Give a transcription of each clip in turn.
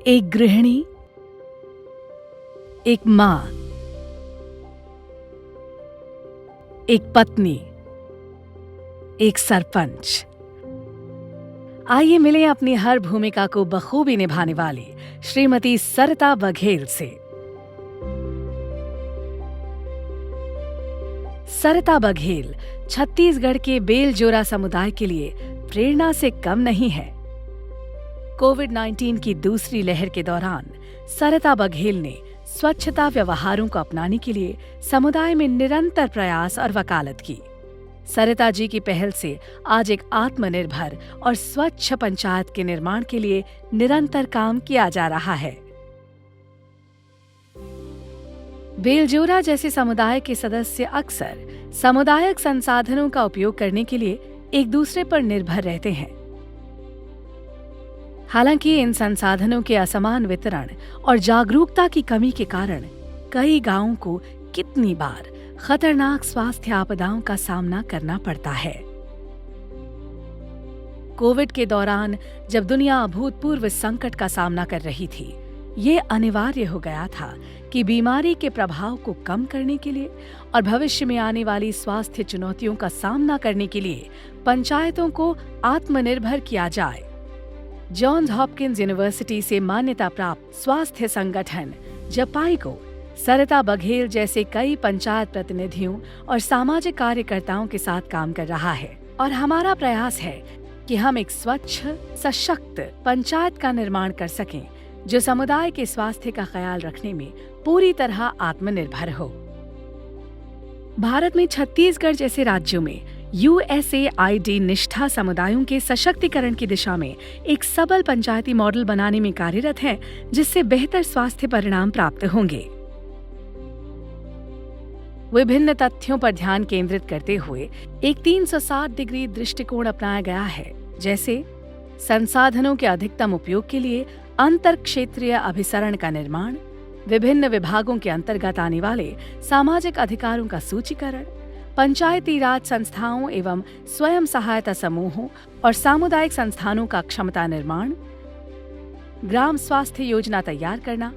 एक गृहिणी, एक मां, एक पत्नी, एक सरपंच। आइए मिलें अपनी हर भूमिका को बखूबी निभाने वाली श्रीमती सरिता बघेल से। सरिता बघेल छत्तीसगढ़ के बेलजोरा समुदाय के लिए प्रेरणा से कम नहीं है। कोविड-19 की दूसरी लहर के दौरान सरिता बघेल ने स्वच्छता व्यवहारों को अपनाने के लिए समुदाय में निरंतर प्रयास और वकालत की। सरिता जी की पहल से आज एक आत्मनिर्भर और स्वच्छ पंचायत के निर्माण के लिए निरंतर काम किया जा रहा है। बेलजोरा जैसे समुदाय के सदस्य अक्सर सामुदायिक संसाधनों का उपयोग करने के लिए एक दूसरे पर निर्भर रहते हैं। हालांकि इन संसाधनों के असमान वितरण और जागरूकता की कमी के कारण कई गांवों को कितनी बार खतरनाक स्वास्थ्य आपदाओं का सामना करना पड़ता है। कोविड के दौरान जब दुनिया अभूतपूर्व संकट का सामना कर रही थी, ये अनिवार्य हो गया था कि बीमारी के प्रभाव को कम करने के लिए और भविष्य में आने वाली स्वास्थ्य चुनौतियों का सामना करने के लिए पंचायतों को आत्मनिर्भर किया जाए। जॉन्स हॉपकिंस यूनिवर्सिटी से मान्यता प्राप्त स्वास्थ्य संगठन जपाई को सरिता बघेल जैसे कई पंचायत प्रतिनिधियों और सामाजिक कार्यकर्ताओं के साथ काम कर रहा है और हमारा प्रयास है कि हम एक स्वच्छ, सशक्त पंचायत का निर्माण कर सकें जो समुदाय के स्वास्थ्य का ख्याल रखने में पूरी तरह आत्मनिर्भर हो। भारत में छत्तीसगढ़ जैसे राज्यों में USAID निष्ठा समुदायों के सशक्तिकरण की दिशा में एक सबल पंचायती मॉडल बनाने में कार्यरत है, जिससे बेहतर स्वास्थ्य परिणाम प्राप्त होंगे। विभिन्न तथ्यों पर ध्यान केंद्रित करते हुए एक 360 डिग्री दृष्टिकोण अपनाया गया है, जैसे संसाधनों के अधिकतम उपयोग के लिए अंतर क्षेत्रीय अभिसरण का निर्माण, विभिन्न विभागों के अंतर्गत आने वाले सामाजिक अधिकारों का सूचीकरण, पंचायती राज संस्थाओं एवं स्वयं सहायता समूहों और सामुदायिक संस्थानों का क्षमता निर्माण, ग्राम स्वास्थ्य योजना तैयार करना,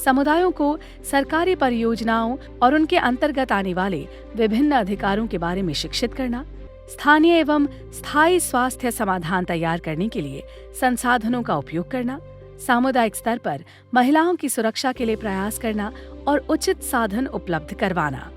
समुदायों को सरकारी परियोजनाओं और उनके अंतर्गत आने वाले विभिन्न अधिकारों के बारे में शिक्षित करना, स्थानीय एवं स्थायी स्वास्थ्य समाधान तैयार करने के लिए संसाधनों का उपयोग करना, सामुदायिक स्तर पर महिलाओं की सुरक्षा के लिए प्रयास करना और उचित साधन उपलब्ध करवाना।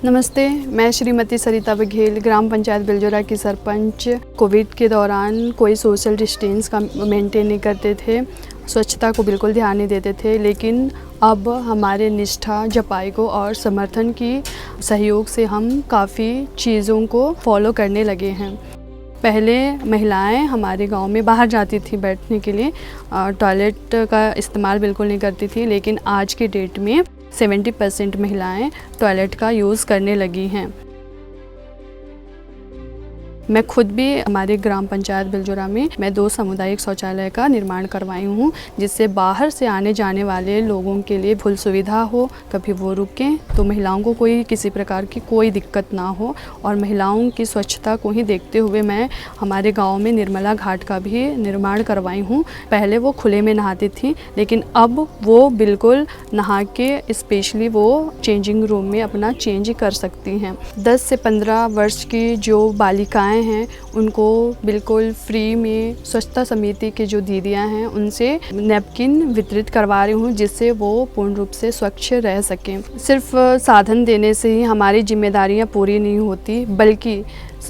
नमस्ते, मैं श्रीमती सरिता बघेल, ग्राम पंचायत बेलजोरा की सरपंच। कोविड के दौरान कोई सोशल डिस्टेंस का मेंटेन नहीं करते थे, स्वच्छता को बिल्कुल ध्यान नहीं देते थे, लेकिन अब हमारे निष्ठा, जपाई को और समर्थन की सहयोग से हम काफ़ी चीज़ों को फॉलो करने लगे हैं। पहले महिलाएं हमारे गांव में बाहर जाती थी बैठने के लिए, टॉयलेट का इस्तेमाल बिल्कुल नहीं करती थी, लेकिन आज के डेट में 70% महिलाएं टॉयलेट का यूज़ करने लगी हैं। मैं खुद भी हमारे ग्राम पंचायत बेलजोरा में मैं 2 सामुदायिक शौचालय का निर्माण करवाई हूँ, जिससे बाहर से आने जाने वाले लोगों के लिए फुल सुविधा हो, कभी वो रुकें तो महिलाओं को कोई किसी प्रकार की कोई दिक्कत ना हो। और महिलाओं की स्वच्छता को ही देखते हुए मैं हमारे गांव में निर्मला घाट का भी निर्माण करवाई हूँ। पहले वो खुले में नहाती थी, लेकिन अब वो बिल्कुल नहा के स्पेशली वो चेंजिंग रूम में अपना चेंज कर सकती हैं। 10 से 15 वर्ष की जो बालिकाएँ हैं उनको बिल्कुल फ्री में स्वच्छता समिति के जो दीदियां हैं उनसे नैपकिन वितरित करवा रही हूँ, जिससे वो पूर्ण रूप से स्वच्छ रह सकें। सिर्फ साधन देने से ही हमारी जिम्मेदारियां पूरी नहीं होती, बल्कि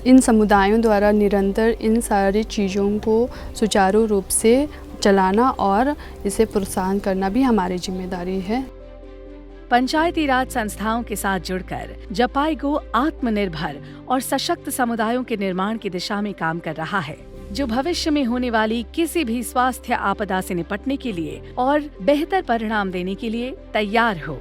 इन समुदायों द्वारा निरंतर इन सारी चीज़ों को सुचारू रूप से चलाना और इसे प्रोत्साहन करना भी हमारी जिम्मेदारी है। पंचायती राज संस्थाओं के साथ जुड़कर जपाई गो आत्मनिर्भर और सशक्त समुदायों के निर्माण की दिशा में काम कर रहा है, जो भविष्य में होने वाली किसी भी स्वास्थ्य आपदा से निपटने के लिए और बेहतर परिणाम देने के लिए तैयार हो।